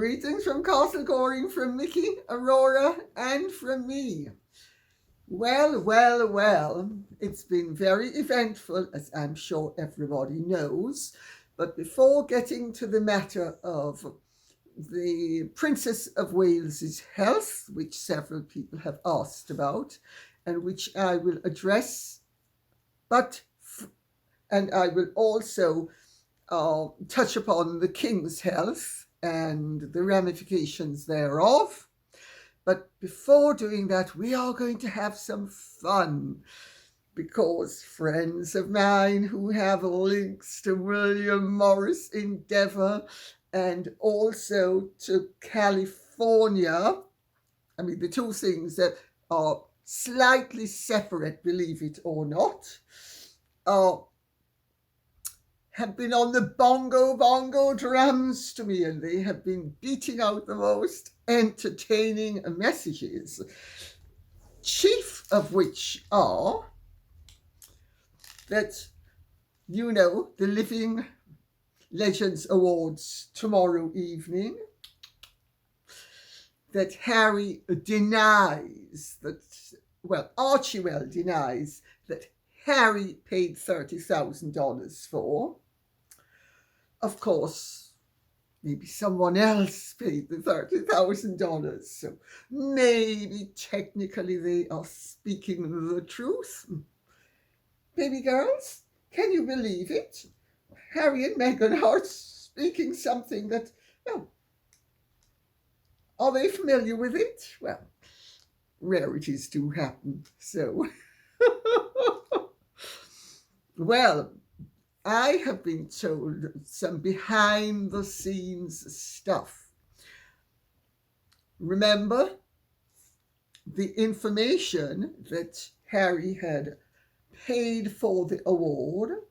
Greetings from Castle Goring, from Mickey, Aurora, and from me. Well, it's been very eventful, as I'm sure everybody knows. But before getting to the matter of the Princess of Wales's health, which several people have asked about, and which I will address, and I will also touch upon the King's health and the ramifications thereof. But before doing that, we are going to have some fun, because friends of mine who have links to William Morris Endeavour and also to California, I mean, the two things that are slightly separate, believe it or not, have been on the bongo drums to me, and they have been beating out the most entertaining messages, chief of which are that, the Living Legends Awards tomorrow evening, that Harry denies that, Archie denies that Harry paid $30,000 for. Of course, maybe someone else paid the $30,000, so maybe technically they are speaking the truth. Baby girls, can you believe it? Harry and Meghan are speaking something that, are they familiar with it? Well, rarities do happen, so. Well, I have been told some behind-the-scenes stuff. Remember, the information that Harry had paid for the award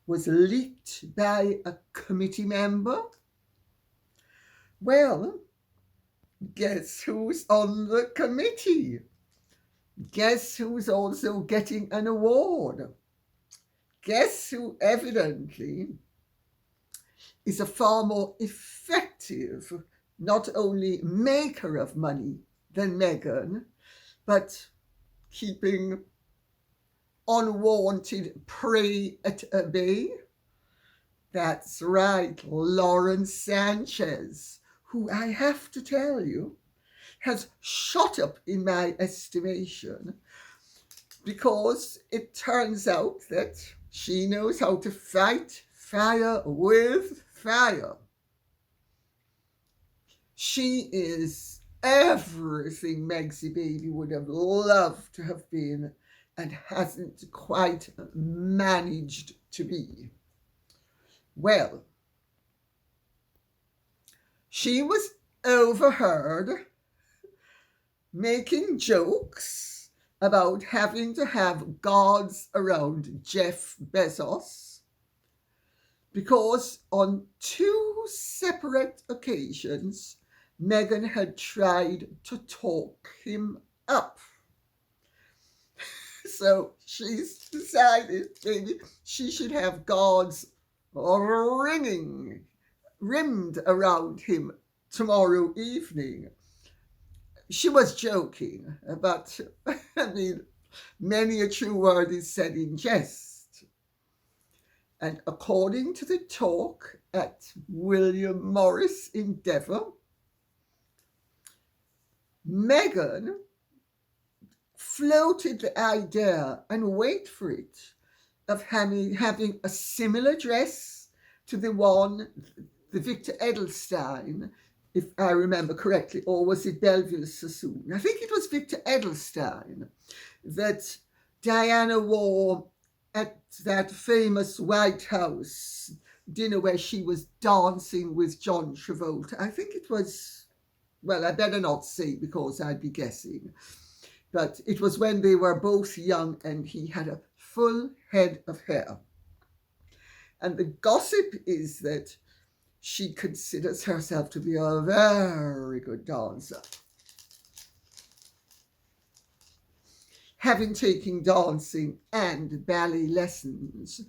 was leaked by a committee member? Well, guess who's on the committee? Guess who's also getting an award? Guess who evidently is a far more effective, not only maker of money than Meghan, but keeping unwanted prey at bay? That's right, Lauren Sanchez, who I have to tell you has shot up in my estimation, because it turns out that she knows how to fight fire with fire. She is everything Megsy Baby would have loved to have been and hasn't quite managed to be. Well, she was overheard making jokes about having to have guards around Jeff Bezos, because on 2 separate occasions, Meghan had tried to talk him up. So she's decided maybe she should have guards rimmed around him tomorrow evening. She was joking, but many a true word is said in jest. And according to the talk at William Morris Endeavour, Meghan floated the idea, and wait for it, of having a similar dress to the one, the Victor Edelstein, if I remember correctly, or was it Belleville Sassoon? I think it was Victor Edelstein that Diana wore at that famous White House dinner where she was dancing with John Travolta. I think it was, I better not say because I'd be guessing. But it was when they were both young and he had a full head of hair. And the gossip is that she considers herself to be a very good dancer, having taken dancing and ballet lessons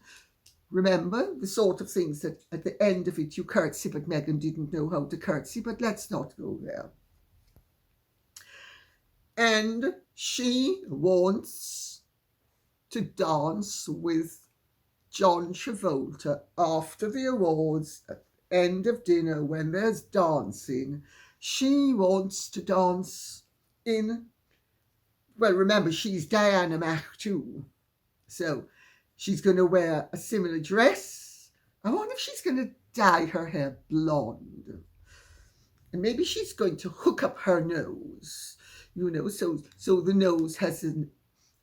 Remember, the sort of things that at the end of it you curtsy, but Meghan didn't know how to curtsy, but let's not go there. And she wants to dance with John Travolta after the awards, at the end of dinner when there's dancing. She wants to dance in, well, remember, she's Diana Mac too. So she's going to wear a similar dress. I wonder if she's going to dye her hair blonde. And maybe she's going to hook up her nose, so the nose has an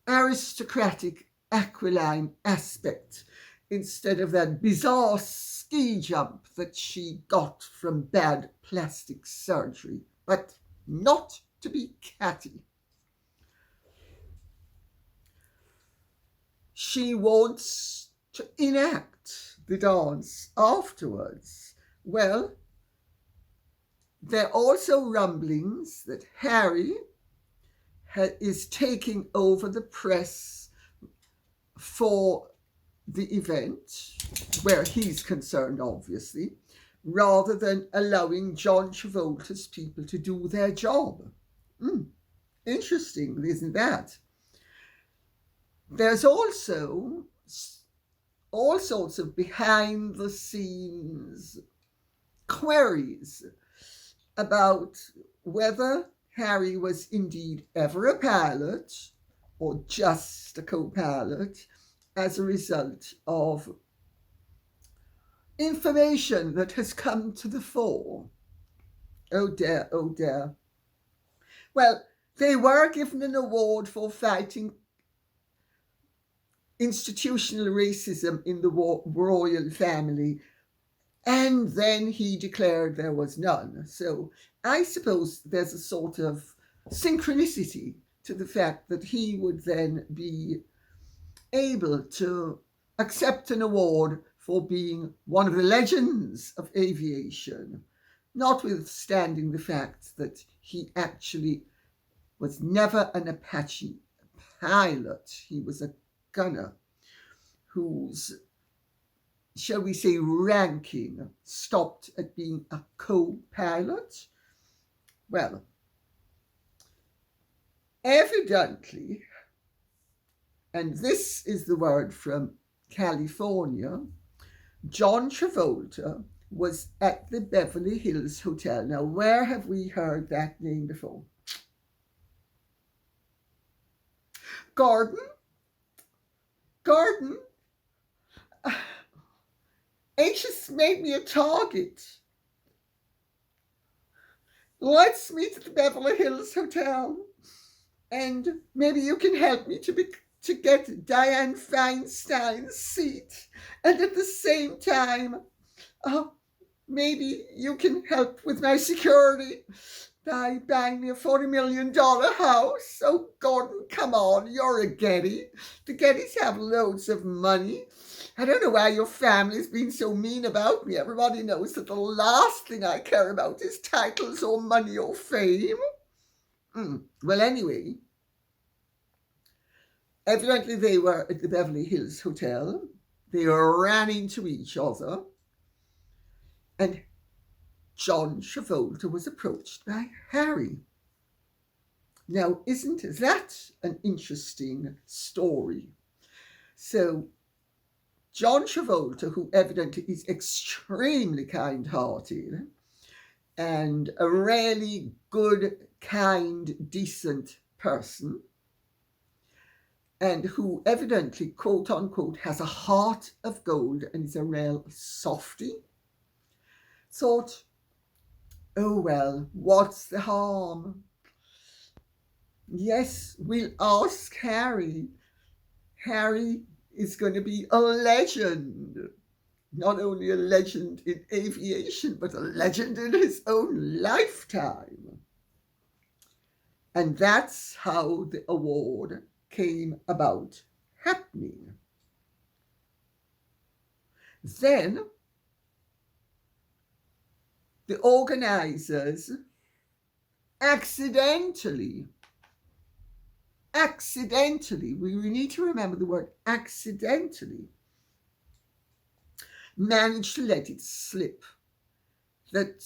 aristocratic aquiline aspect instead of that bizarre ski jump that she got from bad plastic surgery. But not to be catty. She wants to enact the dance afterwards. Well, there are also rumblings that Harry is taking over the press for the event, where he's concerned, obviously, rather than allowing John Travolta's people to do their job. Interesting, isn't that? There's also all sorts of behind-the-scenes queries about whether Harry was indeed ever a pilot or just a co-pilot as a result of information that has come to the fore. Oh dear, oh dear. Well, they were given an award for fighting institutional racism in the royal family, and then he declared there was none. So I suppose there's a sort of synchronicity to the fact that he would then be able to accept an award for being one of the legends of aviation, notwithstanding the fact that he actually was never an Apache pilot. He was a gunner whose, shall we say, ranking stopped at being a co-pilot. Well, evidently, and this is the word from California, John Travolta was at the Beverly Hills Hotel. Now, where have we heard that name before? Gordon? It just made me a target. Let's meet at the Beverly Hills Hotel, and maybe you can help me to get Dianne Feinstein's seat, and at the same time, maybe you can help with my security by buying me a $40 million house. Oh, Gordon, come on, you're a Getty. The Gettys have loads of money. I don't know why your family's been so mean about me. Everybody knows that the last thing I care about is titles or money or fame. Well, anyway, evidently they were at the Beverly Hills Hotel. They ran into each other, and John Travolta was approached by Harry. Now, isn't that an interesting story? So, John Travolta, who evidently is extremely kind-hearted and a really good, kind, decent person, and who evidently, quote unquote, has a heart of gold and is a real softie, thought, oh well, what's the harm? Yes, we'll ask Harry. Harry is going to be a legend. Not only a legend in aviation, but a legend in his own lifetime. And that's how the award came about happening. Then the organizers accidentally, we need to remember the word accidentally, managed to let it slip that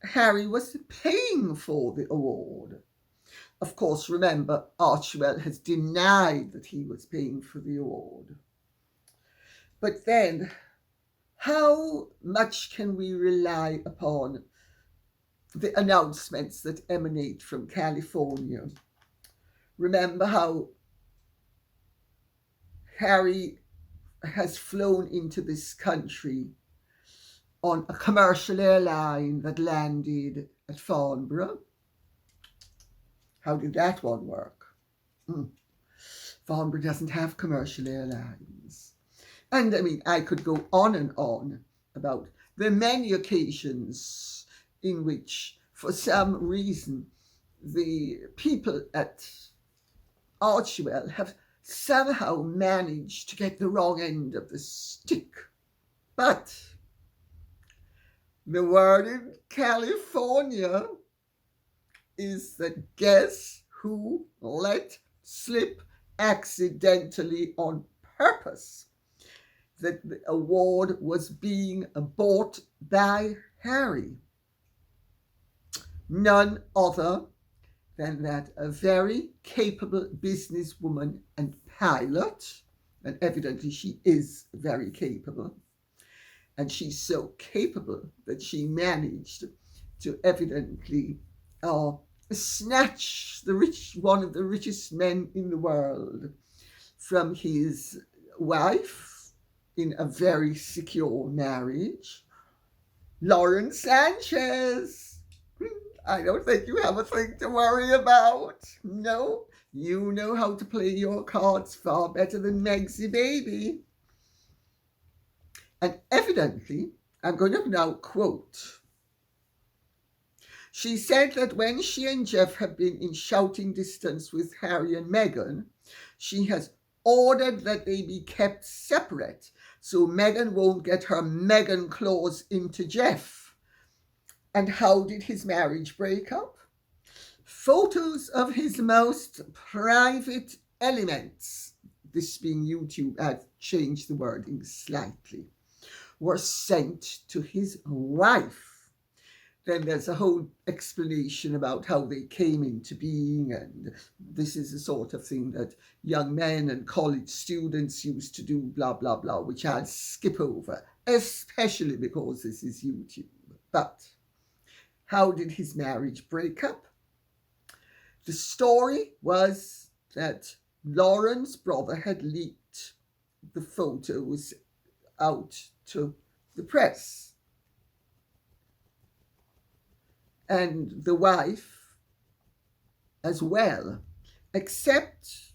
Harry was paying for the award. Of course, remember, Archibald has denied that he was paying for the award. But then, how much can we rely upon the announcements that emanate from California? Remember how Harry has flown into this country on a commercial airline that landed at Farnborough? How did that one work? Farnborough doesn't have commercial airlines. And I mean, I could go on and on about the many occasions in which, for some reason, the people at Archibald have somehow managed to get the wrong end of the stick. But the word in California is that guess who let slip accidentally on purpose that the award was being bought by Harry? None other than that a very capable businesswoman and pilot, and evidently she is very capable, and she's so capable that she managed to evidently snatch one of the richest men in the world from his wife in a very secure marriage, Lauren Sanchez. I don't think you have a thing to worry about. No, you know how to play your cards far better than Megsy Baby. And evidently, I'm going to now quote. She said that when she and Jeff have been in shouting distance with Harry and Meghan, she has ordered that they be kept separate so Meghan won't get her Meghan claws into Jeff. And how did his marriage break up? Photos of his most private elements, this being YouTube, I've changed the wording slightly, were sent to his wife. Then there's a whole explanation about how they came into being, and this is the sort of thing that young men and college students used to do, blah, blah, blah, which I'll skip over, especially because this is YouTube. But how did his marriage break up? The story was that Lauren's brother had leaked the photos out to the press. And the wife as well, except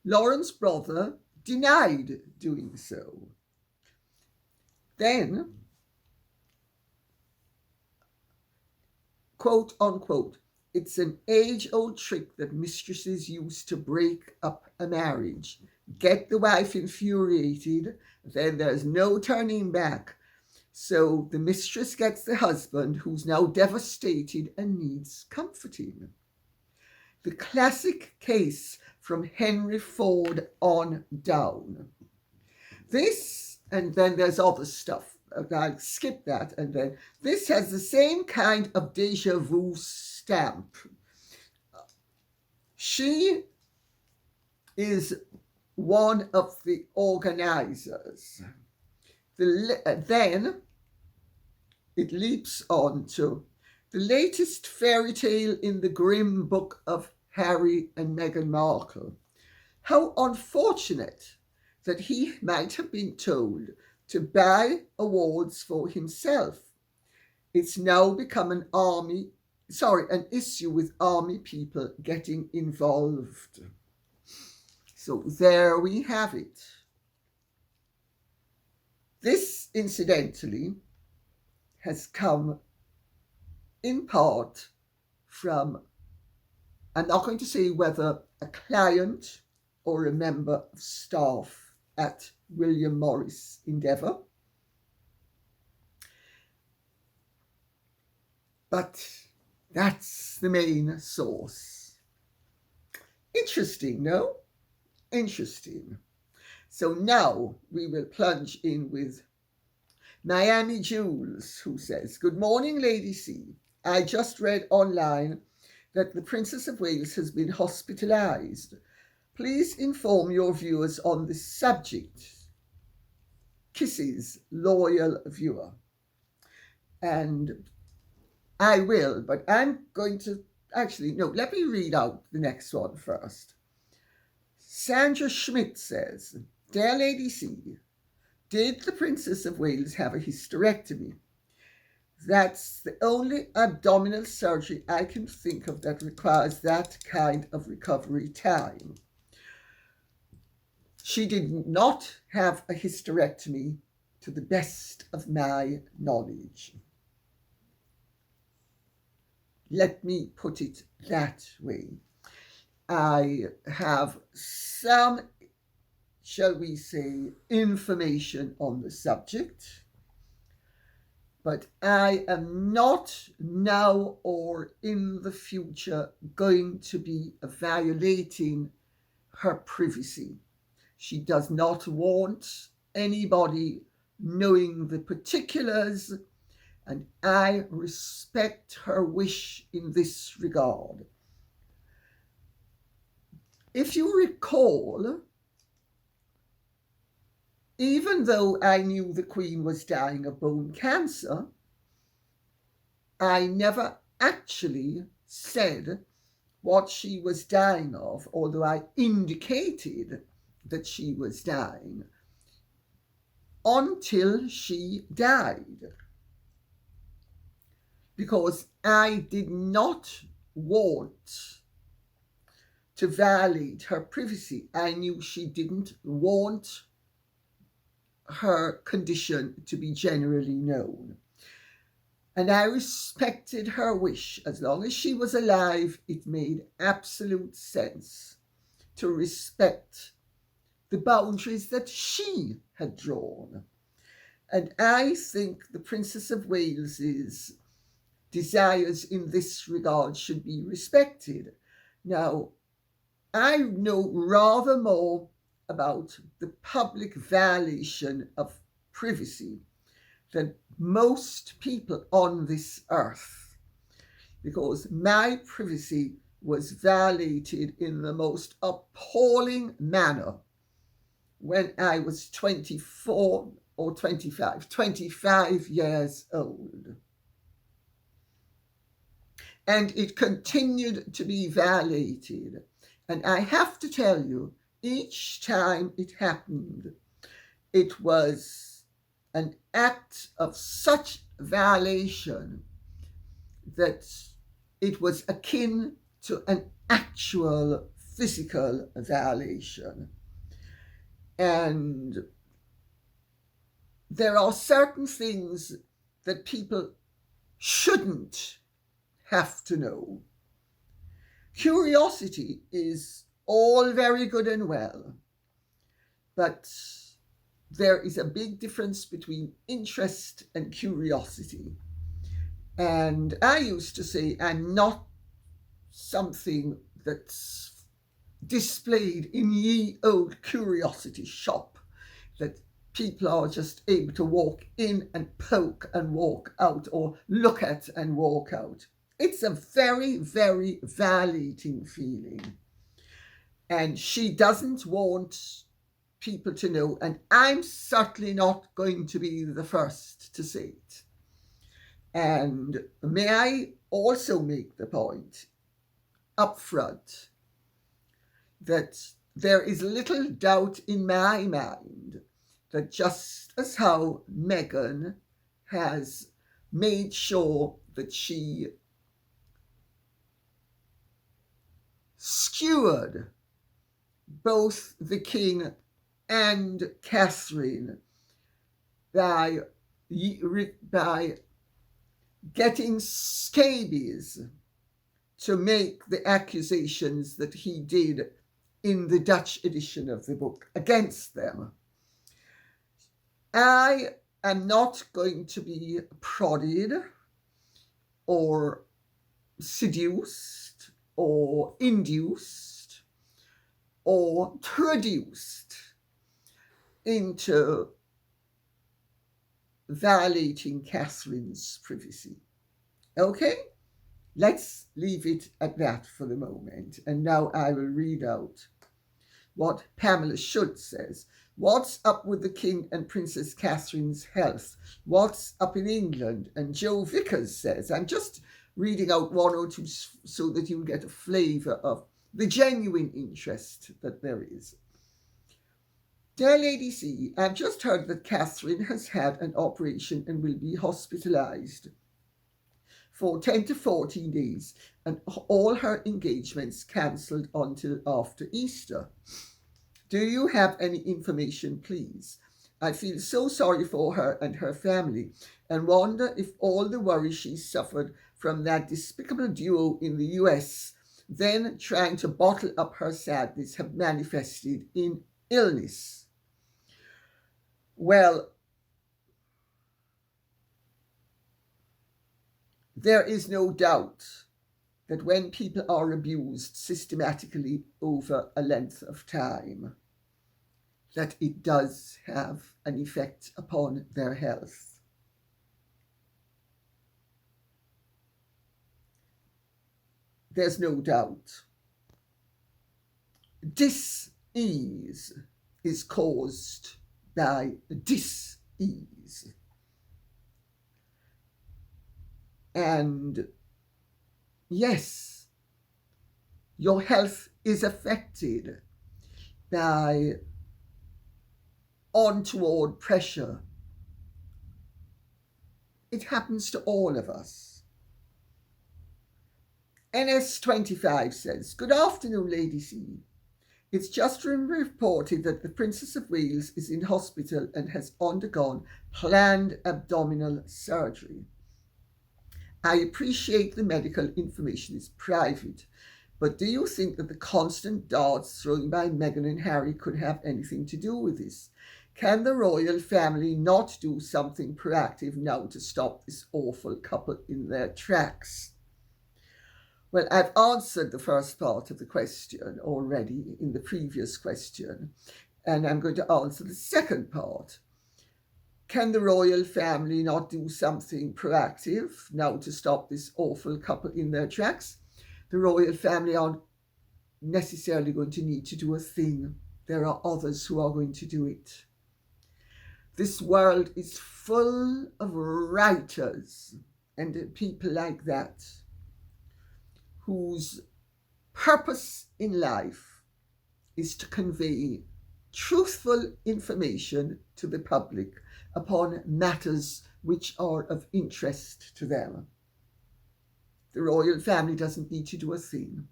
Lauren's brother denied doing so. Then, quote unquote, it's an age-old trick that mistresses use to break up a marriage. Get the wife infuriated, then there's no turning back. So the mistress gets the husband, who's now devastated and needs comforting. The classic case from Henry Ford on down. This, and then there's other stuff. I'll skip that. And then this has the same kind of deja vu stamp. She is one of the organizers. Then it leaps on to the latest fairy tale in the grim book of Harry and Meghan Markle. How unfortunate that he might have been told to buy awards for himself. It's now become an issue with army people getting involved. So there we have it. This, incidentally, has come in part from, I'm not going to say whether a client or a member of staff at William Morris Endeavour, but that's the main source. Interesting, no? Interesting. So now we will plunge in with Miami Jules, who says, "Good morning, Lady C. I just read online that the Princess of Wales has been hospitalised. Please inform your viewers on this subject. Kisses, loyal viewer." And I will, but I'm going to let me read out the next one first. Sandra Schmidt says, "Dear Lady C, did the Princess of Wales have a hysterectomy? That's the only abdominal surgery I can think of that requires that kind of recovery time." She did not have a hysterectomy, to the best of my knowledge. Let me put it that way. I have some, shall we say, information on the subject, but I am not now or in the future going to be violating her privacy. She does not want anybody knowing the particulars, and I respect her wish in this regard. If you recall, even though I knew the Queen was dying of bone cancer, I never actually said what she was dying of, although I indicated that she was dying, until she died. Because I did not want to violate her privacy. I knew she didn't want her condition to be generally known. And I respected her wish. As long as she was alive, it made absolute sense to respect the boundaries that she had drawn. And I think the Princess of Wales's desires in this regard should be respected. Now, I know rather more about the public violation of privacy than most people on this earth, because my privacy was violated in the most appalling manner when I was 24 or 25 years old. And it continued to be violated. And I have to tell you, each time it happened, it was an act of such violation that it was akin to an actual physical violation. And there are certain things that people shouldn't have to know. Curiosity is all very good and well, but there is a big difference between interest and curiosity. And I used to say I'm not something that's displayed in ye old curiosity shop, that people are just able to walk in and poke and walk out, or look at and walk out. It's a very, very violating feeling. And she doesn't want people to know, and I'm certainly not going to be the first to say it. And may I also make the point up front that there is little doubt in my mind that just as how Meghan has made sure that she skewered both the King and Catherine by getting scabies to make the accusations that he did in the Dutch edition of the book against them. I am not going to be prodded or seduced or induced or traduced into violating Catherine's privacy. Okay? Let's leave it at that for the moment. And now I will read out what Pamela Schultz says. What's up with the King and Princess Catherine's health? What's up in England? And Joe Vickers says, I'm just reading out one or two so that you'll get a flavour of the genuine interest that there is. Dear Lady C, I've just heard that Catherine has had an operation and will be hospitalised for 10 to 14 days and all her engagements cancelled until after Easter. Do you have any information, please? I feel so sorry for her and her family and wonder if all the worry she suffered from that despicable duo in the US, then trying to bottle up her sadness, have manifested in illness. Well, there is no doubt that when people are abused systematically over a length of time, that it does have an effect upon their health. There's no doubt. Dis-ease is caused by dis-ease. And yes, your health is affected by untoward pressure. It happens to all of us. NS25 says, Good afternoon, Lady C. It's just been reported that the Princess of Wales is in hospital and has undergone planned abdominal surgery. I appreciate the medical information is private, but do you think that the constant darts thrown by Meghan and Harry could have anything to do with this? Can the royal family not do something proactive now to stop this awful couple in their tracks? Well, I've answered the first part of the question already in the previous question, and I'm going to answer the second part. Can the royal family not do something proactive now to stop this awful couple in their tracks? The royal family aren't necessarily going to need to do a thing. There are others who are going to do it. This world is full of writers and people like that whose purpose in life is to convey truthful information to the public upon matters which are of interest to them. The royal family doesn't need to do a thing.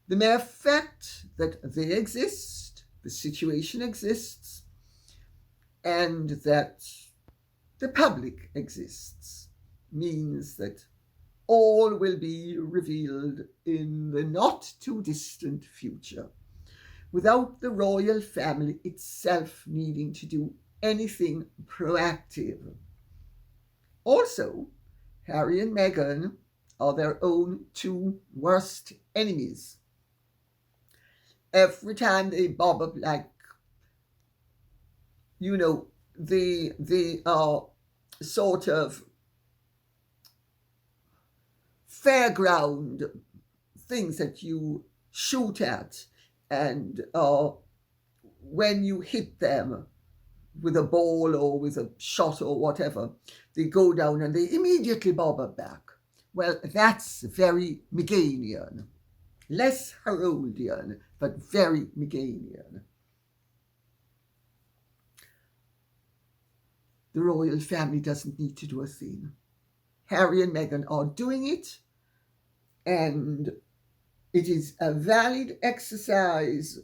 The mere fact that they exist, the situation exists, and that the public exists means that all will be revealed in the not too distant future, without the royal family itself needing to do anything proactive. Also, Harry and Meghan are their own two worst enemies. Every time they bob up like, they are sort of fairground things that you shoot at, and when you hit them with a ball or with a shot or whatever, they go down and they immediately bob up back. Well, that's very Meghan-ian. Less Haroldian, but very Meghan-ian. The royal family doesn't need to do a thing. Harry and Meghan are doing it, and it is a valid exercise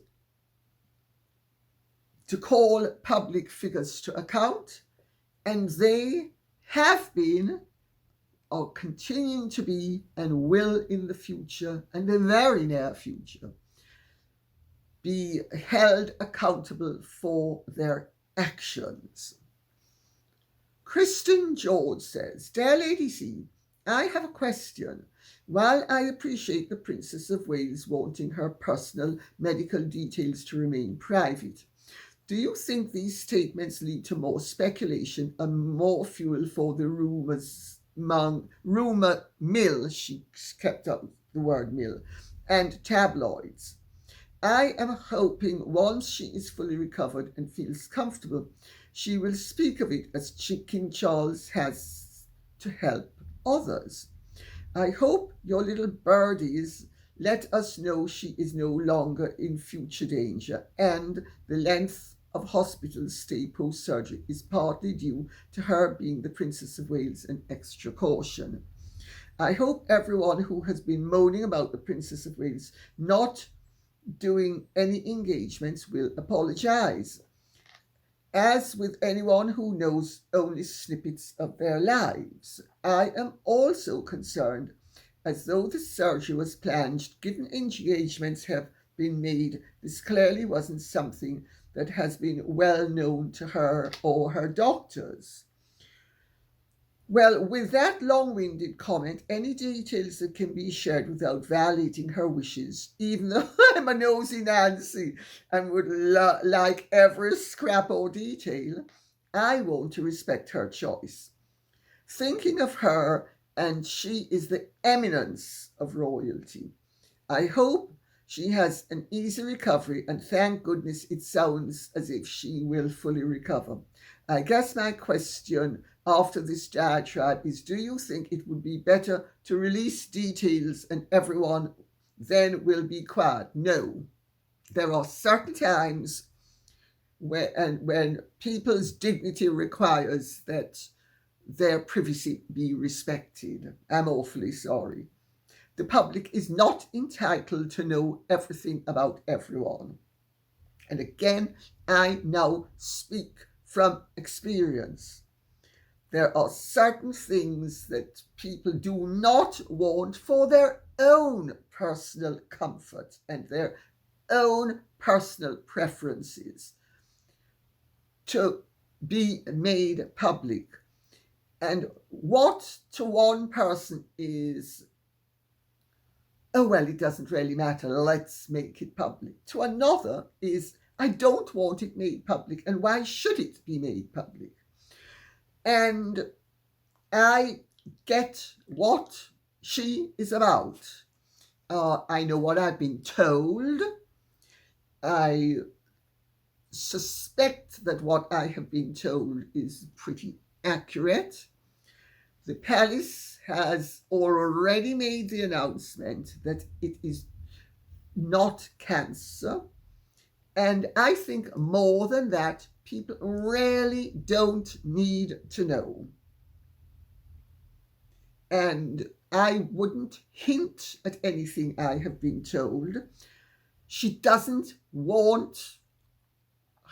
to call public figures to account, and they have been, are continuing to be, and will in the future, and the very near future, be held accountable for their actions. Kristen George says, Dear Lady C, I have a question. While I appreciate the Princess of Wales wanting her personal medical details to remain private, Do you think these statements lead to more speculation and more fuel for the rumour mill, she kept up the word mill, and tabloids? I am hoping once she is fully recovered and feels comfortable, she will speak of it as King Charles has to help others. I hope your little birdies let us know she is no longer in future danger, and the length of hospital stay post-surgery is partly due to her being the Princess of Wales and extra caution. I hope everyone who has been moaning about the Princess of Wales not doing any engagements will apologise. As with anyone who knows only snippets of their lives, I am also concerned, as though the surgery was planned, given engagements have been made, this clearly wasn't something that has been well known to her or her doctors. Well, with that long-winded comment, any details that can be shared without violating her wishes, even though I'm a nosy Nancy and would like every scrap or detail, I want to respect her choice. Thinking of her, and she is the eminence of royalty. I hope she has an easy recovery, and thank goodness it sounds as if she will fully recover. I guess my question after this diatribe is, do you think it would be better to release details and everyone then will be quiet? No. There are certain times when people's dignity requires that their privacy be respected. I'm awfully sorry. The public is not entitled to know everything about everyone. And again, I now speak from experience. There are certain things that people do not want for their own personal comfort and their own personal preferences to be made public. And what to one person is, oh, well, it doesn't really matter, let's make it public. To another is, I don't want it made public, and why should it be made public? And I get what she is about. I know what I've been told. I suspect that what I have been told is pretty accurate. The palace has already made the announcement that it is not cancer. And I think more than that, people really don't need to know. And I wouldn't hint at anything I have been told. She doesn't want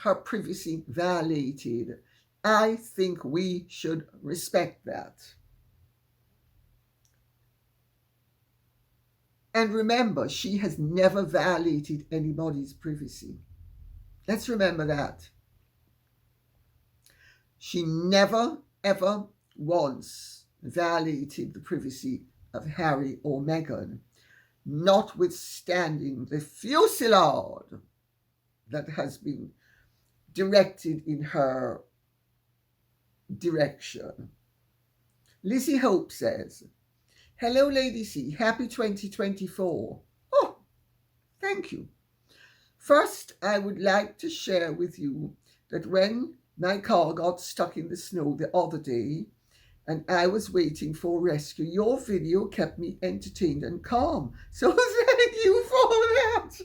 her privacy violated. I think we should respect that. And remember, she has never violated anybody's privacy. Let's remember that. She never, ever once violated the privacy of Harry or Meghan, notwithstanding the fusillade that has been directed in her direction. Lizzie Hope says, hello, Lady C. Happy 2024. Oh, thank you. First, I would like to share with you that when my car got stuck in the snow the other day and I was waiting for rescue, your video kept me entertained and calm. So thank you for that.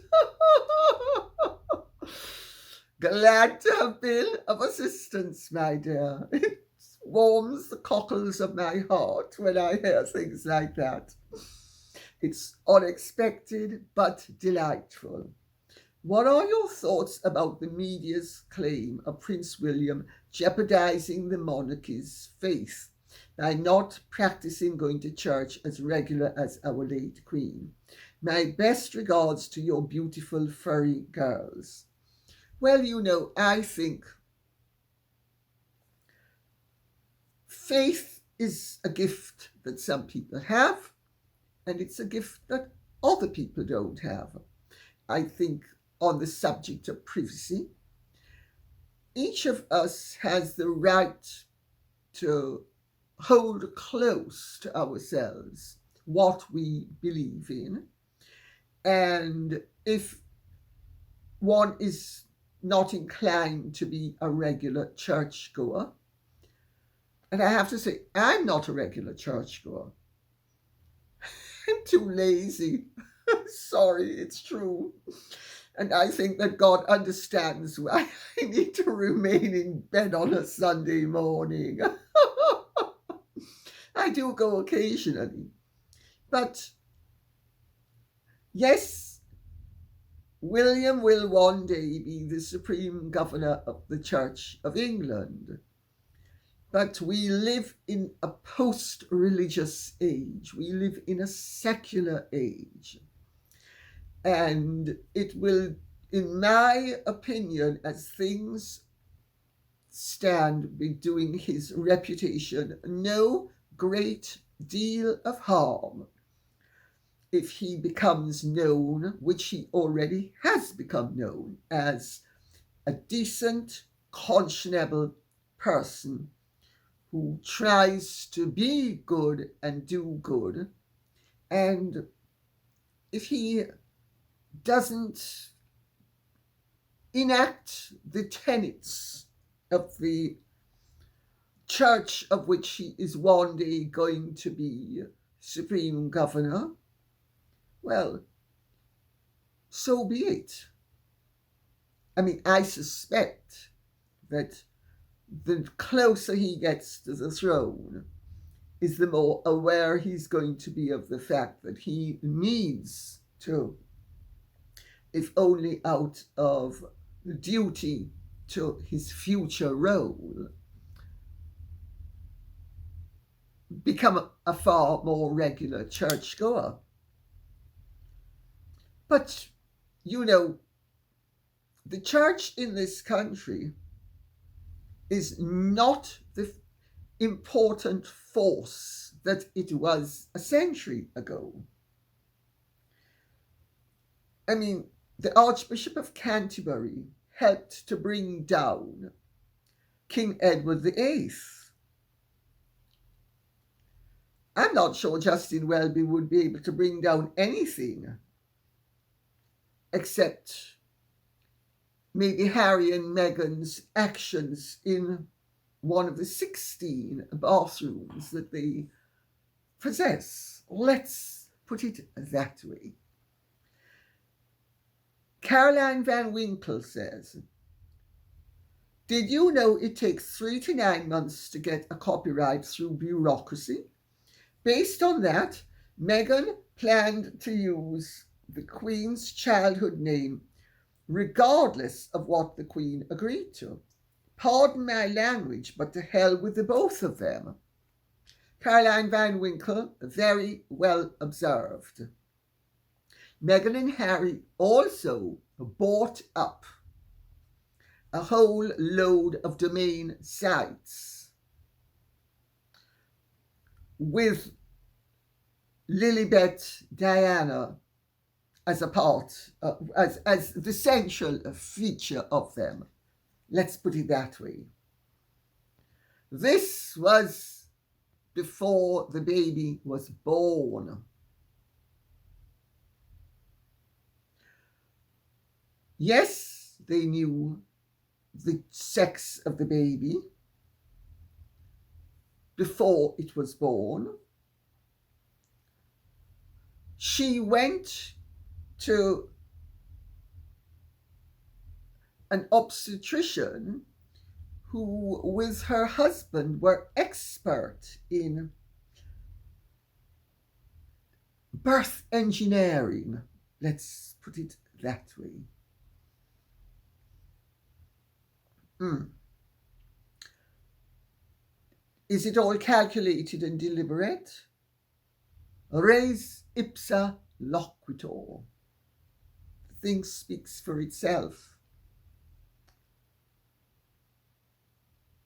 Glad to have been of assistance, my dear. It warms the cockles of my heart when I hear things like that. It's unexpected but delightful. What are your thoughts about the media's claim of Prince William jeopardizing the monarchy's faith by not practicing going to church as regular as our late Queen? My best regards to your beautiful furry girls. Well, you know, I think faith is a gift that some people have, and it's a gift that other people don't have. I think on the subject of privacy, each of us has the right to hold close to ourselves what we believe in. And if one is not inclined to be a regular churchgoer, and I have to say, I'm not a regular churchgoer. I'm too lazy. Sorry, it's true. And I think that God understands why I need to remain in bed on a Sunday morning. I do go occasionally. But yes, William will one day be the Supreme Governor of the Church of England. But we live in a post-religious age. We live in a secular age. And it will, in my opinion, as things stand, be doing his reputation no great deal of harm if he becomes known, which he already has become known, as a decent, conscionable person who tries to be good and do good. And if he doesn't enact the tenets of the church of which he is one day going to be Supreme Governor, well, so be it. I mean, I suspect that the closer he gets to the throne is the more aware he's going to be of the fact that he needs to, if only out of duty to his future role, become a far more regular churchgoer. But, you know, the church in this country is not the important force that it was a century ago. I mean, the Archbishop of Canterbury helped to bring down King Edward VIII. I'm not sure Justin Welby would be able to bring down anything except maybe Harry and Meghan's actions in one of the 16 bathrooms that they possess. Let's put it that way. Caroline Van Winkle says, did you know it takes 3 to 9 months to get a copyright through bureaucracy? Based on that, Meghan planned to use the Queen's childhood name regardless of what the Queen agreed to. Pardon my language, but to hell with the both of them. Caroline Van Winkle, very well observed. Meghan and Harry also bought up a whole load of domain sites with Lilibet Diana as a part, as the central feature of them. Let's put it that way. This was before the baby was born. Yes, they knew the sex of the baby before it was born. She went to an obstetrician who, with her husband, were expert in birth engineering. Let's put it that way. Is it all calculated and deliberate? Res ipsa loquitur. The thing speaks for itself.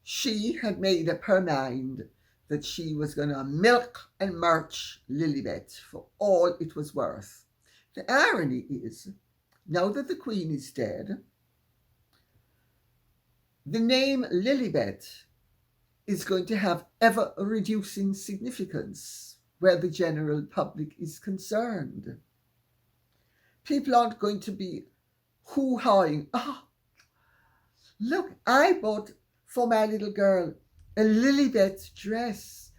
She had made up her mind that she was going to milk and merch Lilibet for all it was worth. The irony is, now that the Queen is dead, the name Lilibet is going to have ever-reducing significance where the general public is concerned. People aren't going to be hoo-hawing, look, I bought for my little girl a Lilibet dress.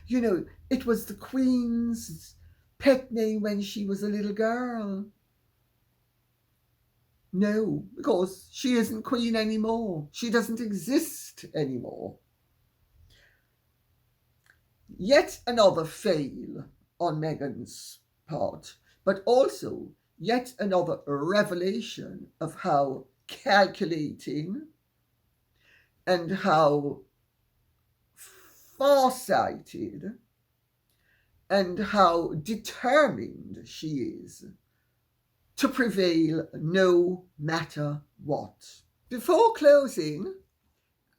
It was the Queen's pet name when she was a little girl. No, because she isn't Queen anymore. She doesn't exist anymore. Yet another fail on Meghan's part, but also yet another revelation of how calculating and how farsighted and how determined she is to prevail no matter what. Before closing,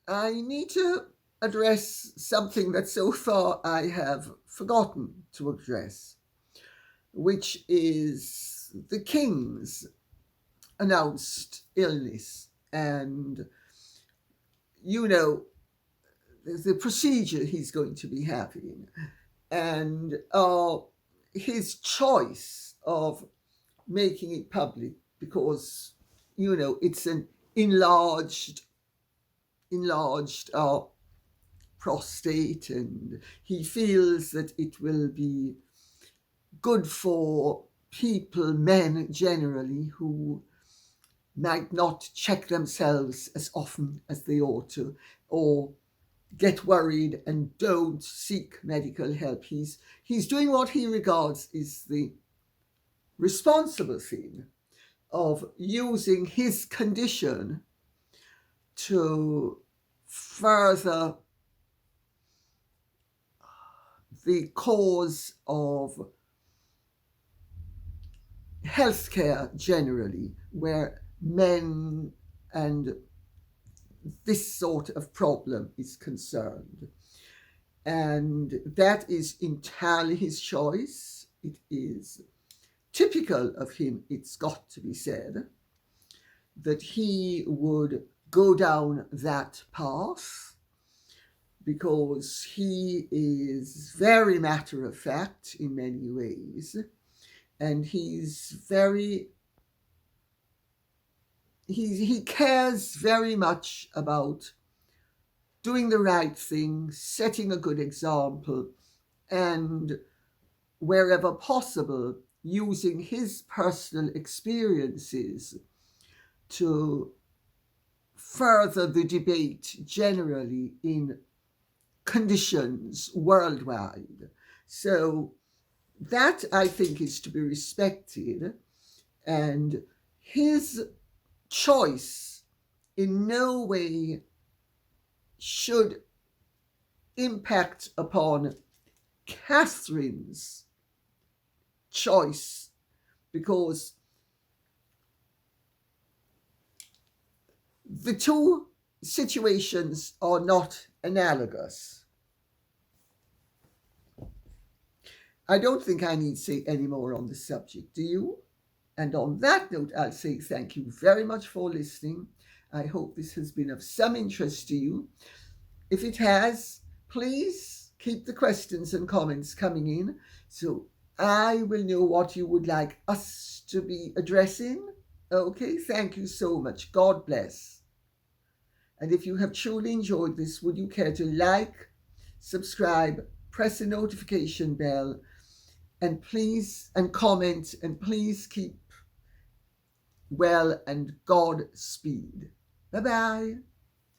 I need to address something that so far I have forgotten to address, which is the King's announced illness and, the procedure he's going to be having and his choice of making it public because, it's an enlarged prostate, and he feels that it will be good for people, men generally, who might not check themselves as often as they ought to, or get worried and don't seek medical help. He's doing what he regards is the responsible thing of using his condition to further the cause of healthcare generally, where men and this sort of problem is concerned. And that is entirely his choice. It is typical of him, it's got to be said, that he would go down that path because he is very matter of fact in many ways, and he cares very much about doing the right thing, setting a good example, and wherever possible, using his personal experiences to further the debate generally in conditions worldwide. So that, I think, is to be respected, and his choice in no way should impact upon Catherine's choice, because the two situations are not analogous. I don't think I need to say any more on this subject, do you? And on that note, I'll say thank you very much for listening. I hope this has been of some interest to you. If it has, please keep the questions and comments coming in so I will know what you would like us to be addressing. Okay, thank you so much. God bless. And if you have truly enjoyed this, would you care to like, subscribe, press the notification bell, and please, and comment, and please keep well and Godspeed. Bye-bye.